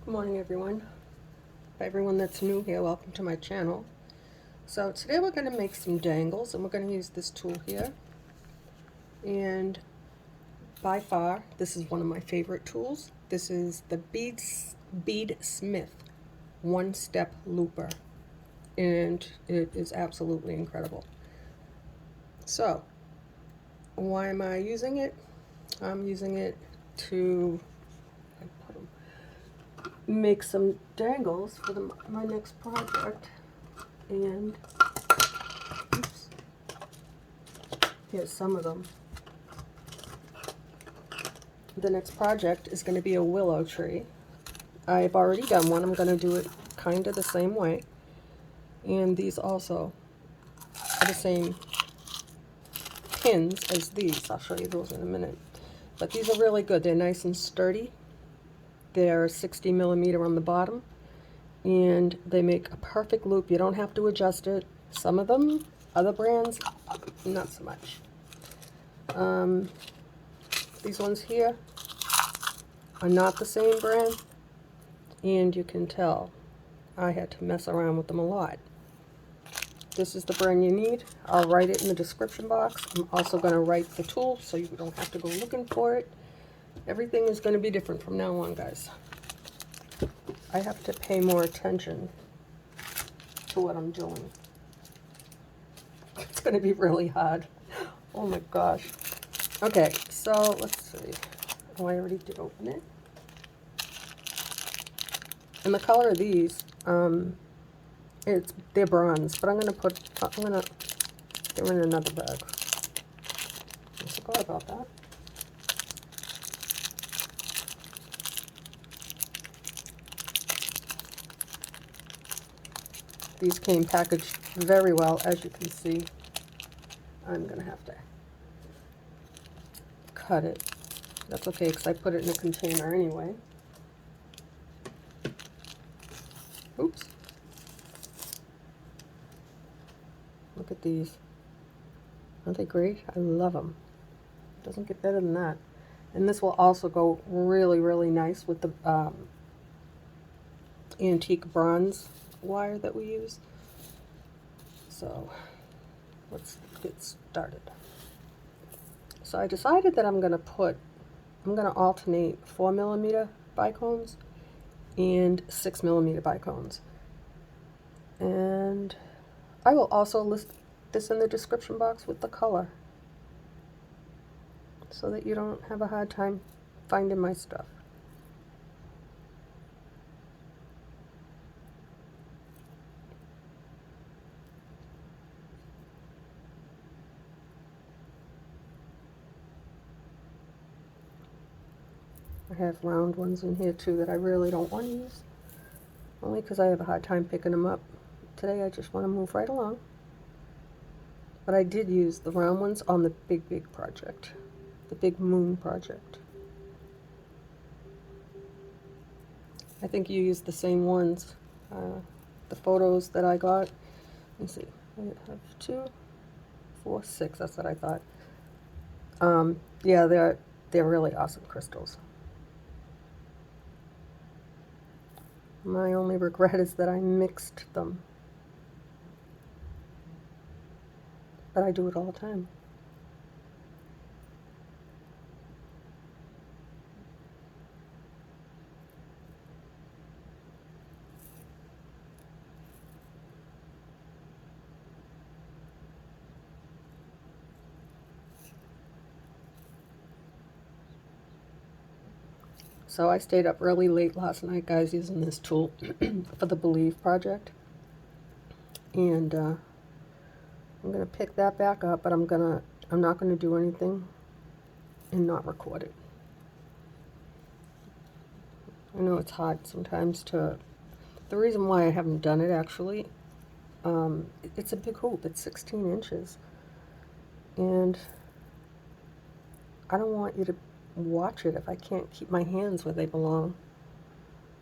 Good morning, everyone. For everyone that's new here, welcome to my channel. So today we're going to make some dangles, and we're going to use this tool here. And by far, this is one of my favorite tools. This is the Beadsmith one-step looper, and it is absolutely incredible. So why am I using it? I'm using it to make some dangles for my next project. And oops, here's some of them. The next project is going to be a willow tree. I've already done one. I'm going to do it kind of the same way. And these also are the same pins as these. I'll show you those in a minute. But these are really good. They're nice and sturdy. They're 60 millimeter on the bottom. And they make a perfect loop. You don't have to adjust it. Some of them, other brands, not so much. These ones here are not the same brand, and you can tell I had to mess around with them a lot. This is the brand you need. I'll write it in the description box. I'm also going to write the tool so you don't have to go looking for it. Everything is going to be different from now on, guys. I have to pay more attention to what I'm doing. It's going to be really hard. Oh my gosh. Okay, so let's see. Oh, I already did open it. And the color of these, they're bronze, but they're in another bag. I forgot about that. These came packaged very well, as you can see. I'm gonna have to cut it. That's okay, because I put it in a container anyway. Oops. Look at these. Aren't they great? I love them. It doesn't get better than that. And this will also go really, really nice with the antique bronze wire that we use. So let's get started. So I decided that I'm going to alternate 4 millimeter bicones and 6 millimeter bicones. And I will also list this in the description box with the color, so that you don't have a hard time finding my stuff. I have round ones in here too that I really don't want to use, only because I have a hard time picking them up. Today I just want to move right along. But I did use the round ones on the big project, the big moon project. I think you used the same ones. The photos that I got, let me see, I have 2, 4, 6, that's what I thought. Yeah, they're really awesome crystals. My only regret is that I mixed them. But I do it all the time. So I stayed up really late last night, guys, using this tool for the Believe project. And I'm going to pick that back up, but I'm not going to do anything and not record it. I know it's hard sometimes to... The reason why I haven't done it, actually, it's a big hoop. It's 16 inches. And I don't want you to watch it if I can't keep my hands where they belong.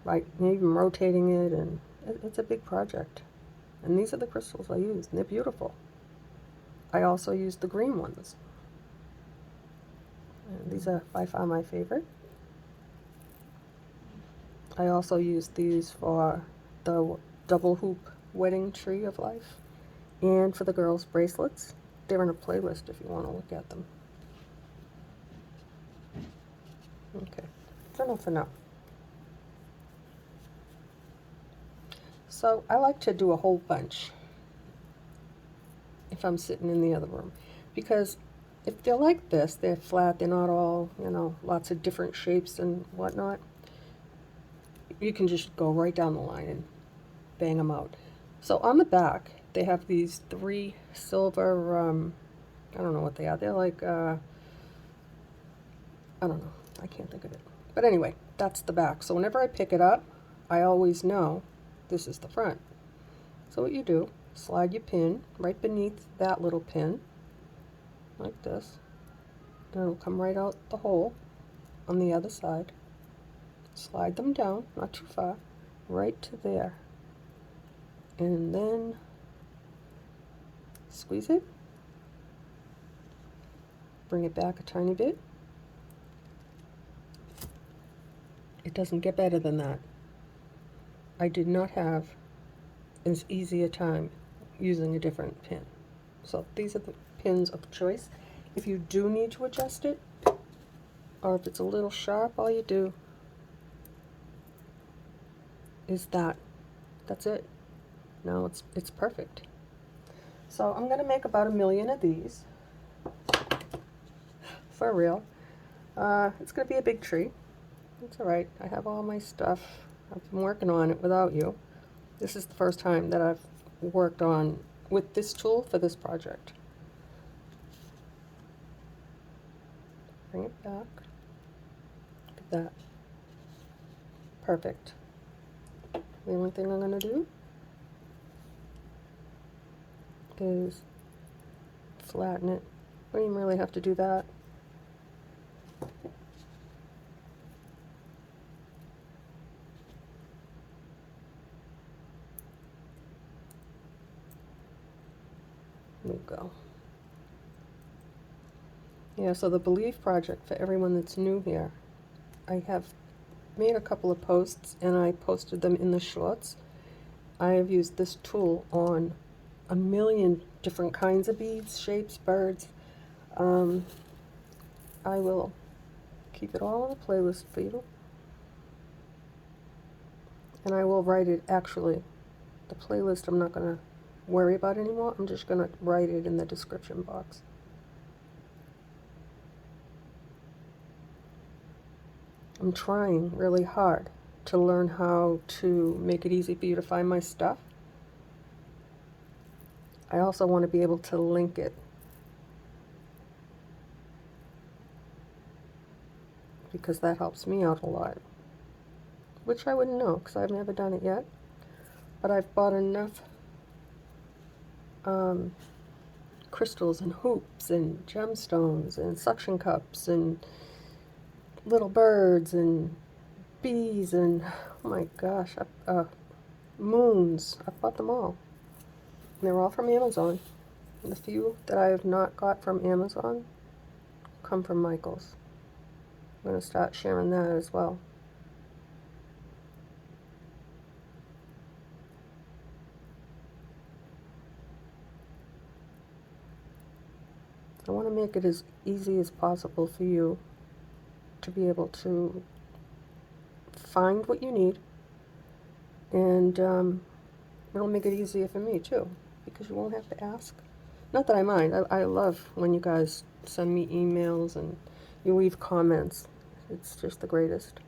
Like, even rotating it, and it's a big project. And these are the crystals I use, and they're beautiful. I also use the green ones. And these are by far my favorite. I also use these for the double hoop wedding tree of life and for the girls' bracelets. They're in a playlist if you want to look at them. Okay, that's enough for now. So I like to do a whole bunch if I'm sitting in the other room, because if they're like this, they're flat, they're not all, you know, lots of different shapes and whatnot, you can just go right down the line and bang them out. So on the back, they have these 3 silver, I don't know what they are. They're like, I don't know. I can't think of it. But anyway, that's the back. So whenever I pick it up, I always know this is the front. So what you do, slide your pin right beneath that little pin, like this. And it'll come right out the hole on the other side. Slide them down, not too far, right to there. And then squeeze it. Bring it back a tiny bit. It doesn't get better than that. I did not have as easy a time using a different pin. So these are the pins of choice. If you do need to adjust it, or if it's a little sharp, all you do is that. That's it. Now it's perfect. So I'm going to make about 1,000,000 of these. For real. It's going to be a big tree. It's alright. I have all my stuff. I've been working on it without you. This is the first time that I've worked on with this tool for this project. Bring it back. Look at that. Perfect. The only thing I'm going to do is flatten it. I don't even really have to do that. There we go. Yeah, so the Believe project, for everyone that's new here, I have made a couple of posts and I posted them in the shorts. I have used this tool on 1,000,000 different kinds of beads, shapes, birds. I will keep it all on the playlist for you. And I will write it, actually, the playlist I'm not going to worry about anymore. I'm just going to write it in the description box. I'm trying really hard to learn how to make it easy for you to find my stuff. I also want to be able to link it, because that helps me out a lot, which I wouldn't know because I've never done it yet. But I've bought enough crystals and hoops and gemstones and suction cups and little birds and bees and, oh my gosh, moons. I've bought them all. And they're all from Amazon. And the few that I have not got from Amazon come from Michael's. I'm going to start sharing that as well. I want to make it as easy as possible for you to be able to find what you need, and it'll make it easier for me too, because you won't have to ask. Not that I mind. I love when you guys send me emails and you leave comments. It's just the greatest.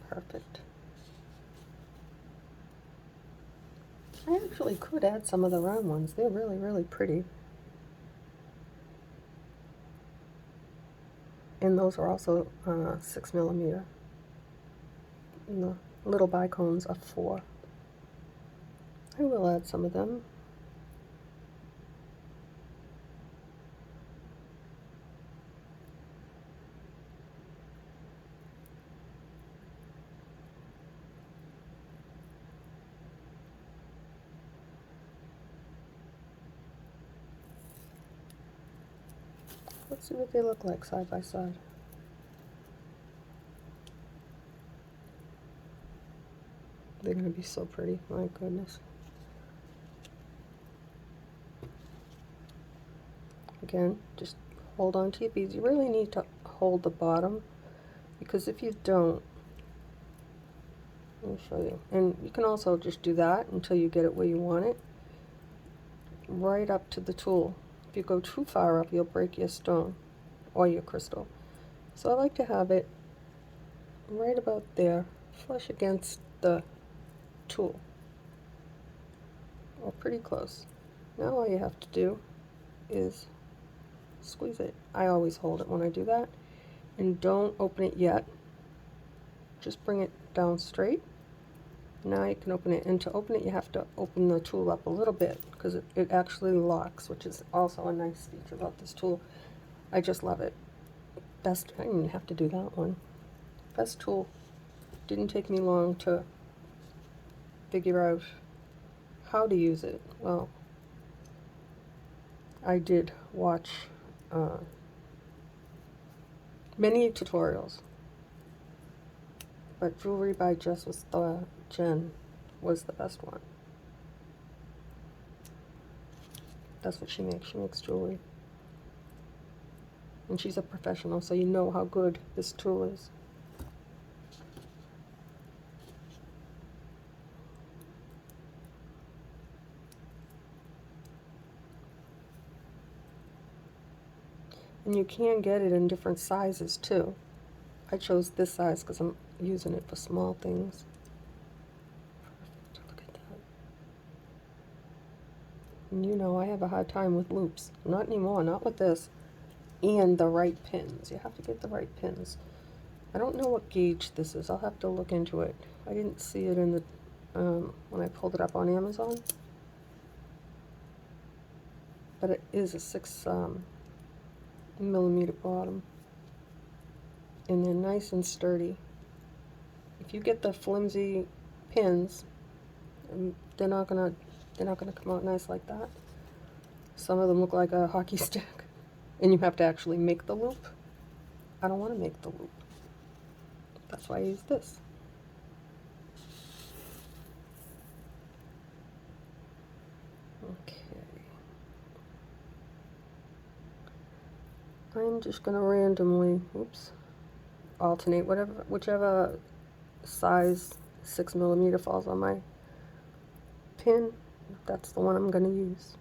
Perfect. I actually could add some of the round ones. They're really, really pretty. And those are also 6mm. And the little bicones are 4. I will add some of them. Let's see what they look like side by side. They're going to be so pretty, my goodness. Again, just hold on to your beads. You really need to hold the bottom, because if you don't, let me show you. And you can also just do that until you get it where you want it, right up to the tool. If you go too far up, you'll break your stone or your crystal. So I like to have it right about there, flush against the tool, or pretty close. Now all you have to do is squeeze it. I always hold it when I do that. And don't open it yet. Just bring it down straight. Now you can open it. And to open it, you have to open the tool up a little bit, because it actually locks, which is also a nice feature about this tool. I just love it. Best, I didn't even have to do that one. Best tool. Didn't take me long to figure out how to use it. Well, I did watch many tutorials, but Jewelry by Jen was the best one. That's what she makes. She makes jewelry. And she's a professional, so you know how good this tool is. And you can get it in different sizes too. I chose this size because I'm using it for small things. Perfect. Look at that. And you know I have a hard time with loops. Not anymore, not with this. And the right pins. You have to get the right pins. I don't know what gauge this is. I'll have to look into it. I didn't see it in the when I pulled it up on Amazon. But it is a 6mm bottom. And they're nice and sturdy. If you get the flimsy pins, they're not gonna come out nice like that. Some of them look like a hockey stick, and you have to actually make the loop. I don't want to make the loop. That's why I use this. Okay. I'm just gonna randomly, alternate whichever size 6mm falls on my pin. That's the one I'm gonna use.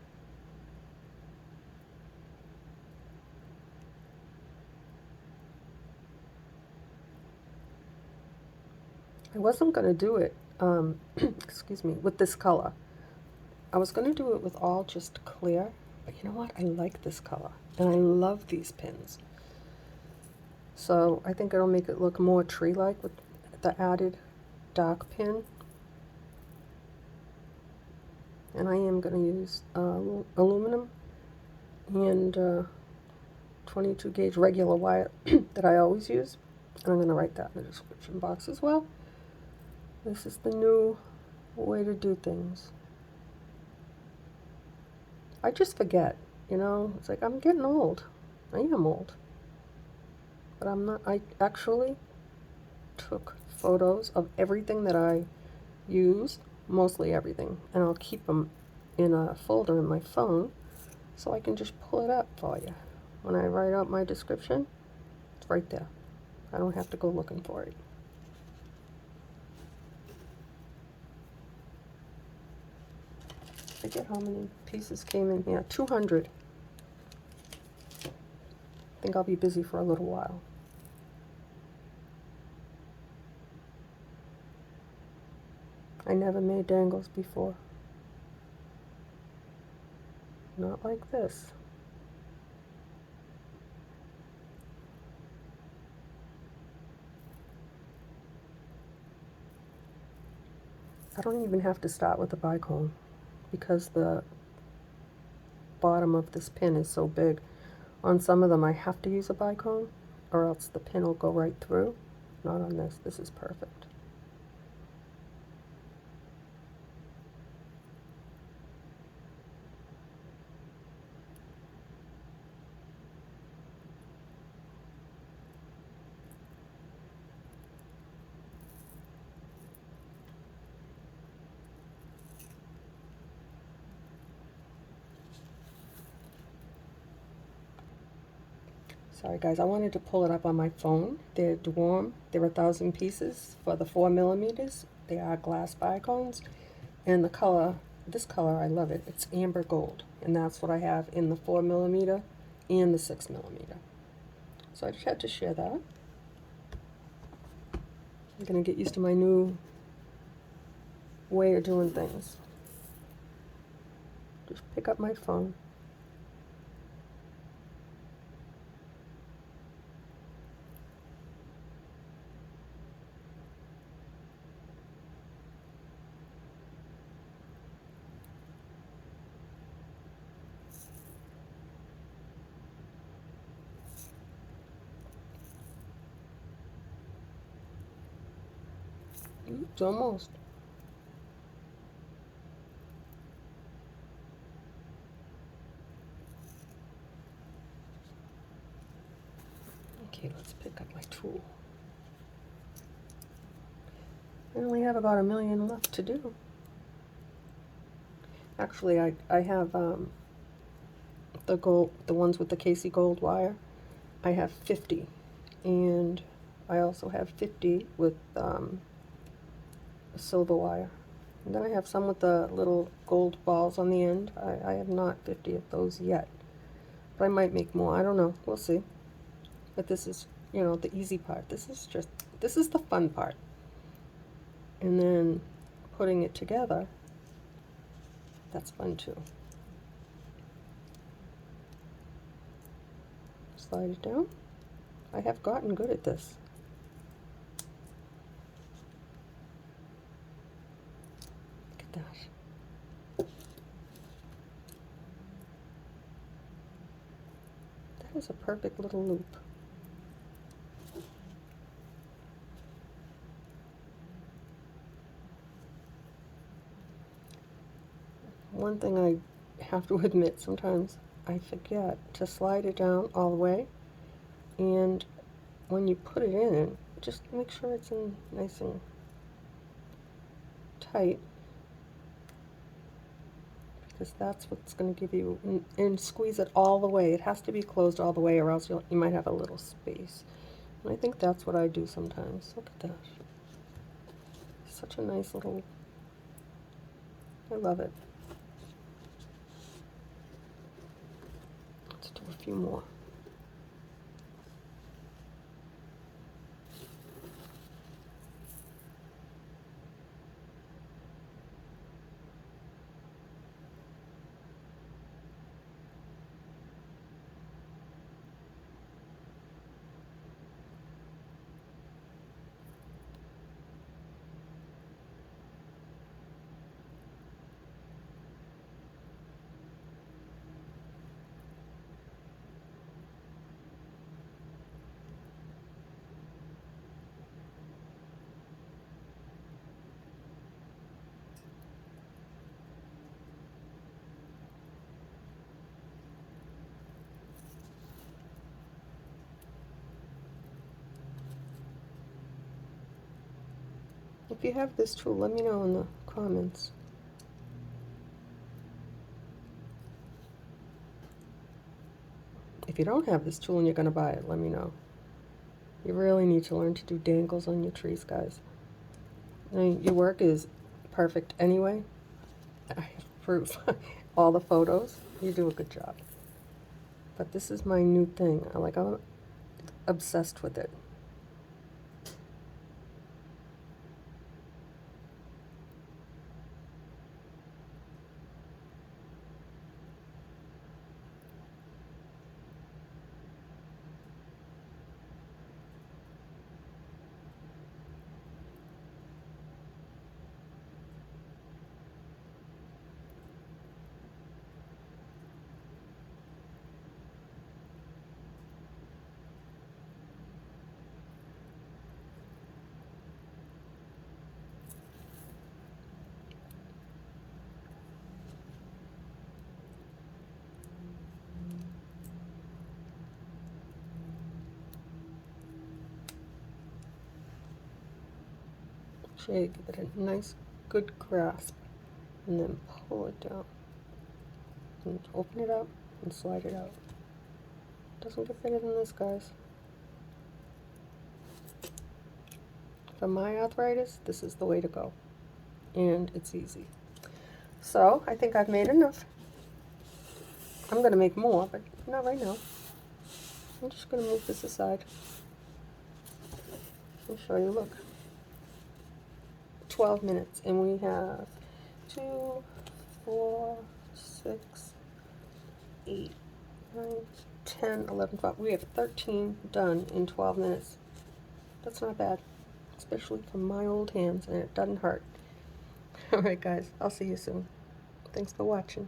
I wasn't gonna do it, excuse me, with this color. I was gonna do it with all just clear, but you know what? I like this color, and I love these pins. So I think it'll make it look more tree-like with the added dark pin. And I am going to use aluminum and 22 gauge regular wire that I always use. And I'm going to write that in the description box as well. This is the new way to do things. I just forget, you know, it's like I'm getting old. I am old. But I'm not. I actually took photos of everything that I used, mostly everything, and I'll keep them in a folder in my phone so I can just pull it up for you. When I write out my description, it's right there. I don't have to go looking for it. I forget how many pieces came in here. 200. I think I'll be busy for a little while. I never made dangles before. Not like this. I don't even have to start with the bicone because the bottom of this pin is so big. On some of them I have to use a bicone or else the pin will go right through. Not on this. This is perfect. Sorry guys, I wanted to pull it up on my phone. They're warm. They're 1,000 pieces for the 4mm. They are glass bicones. And the color, this color, I love it. It's amber gold. And that's what I have in the 4mm and the 6mm. So I just had to share that. I'm going to get used to my new way of doing things. Just pick up my phone. It's almost. Okay, let's pick up my tool. I only have about 1,000,000 left to do. Actually, I have the ones with the Casey gold wire. I have 50, and I also have 50 with silver wire. And then I have some with the little gold balls on the end. I have not 50 of those yet, but I might make more. I don't know. We'll see. But this is, you know, the easy part. This is the fun part. And then putting it together, that's fun too. Slide it down. I have gotten good at this. Look at that. That is a perfect little loop. One thing I have to admit, sometimes I forget to slide it down all the way, and when you put it in, just make sure it's in nice and tight, because that's what's going to give you, and squeeze it all the way. It has to be closed all the way, or else you might have a little space. And I think that's what I do sometimes. Look at that. Such a nice little, I love it. Let's do a few more. If you have this tool, let me know in the comments. If you don't have this tool and you're going to buy it, let me know. You really need to learn to do dangles on your trees, guys. I mean, your work is perfect anyway. I have proof. All the photos. You do a good job. But this is my new thing. I'm obsessed with it. crochet, give it a nice good grasp, and then pull it down and open it up and slide it out. Doesn't get better than this, guys. For my arthritis, this is the way to go, and it's easy. So I think I've made enough. I'm going to make more, but not right now. I'm just going to move this aside. I'll show you, look. 12 minutes, and we have 2, 4, 6, 8, 9, 10, 11, 12. We have 13 done in 12 minutes. That's not bad, especially for my old hands, and it doesn't hurt. Alright guys, I'll see you soon. Thanks for watching.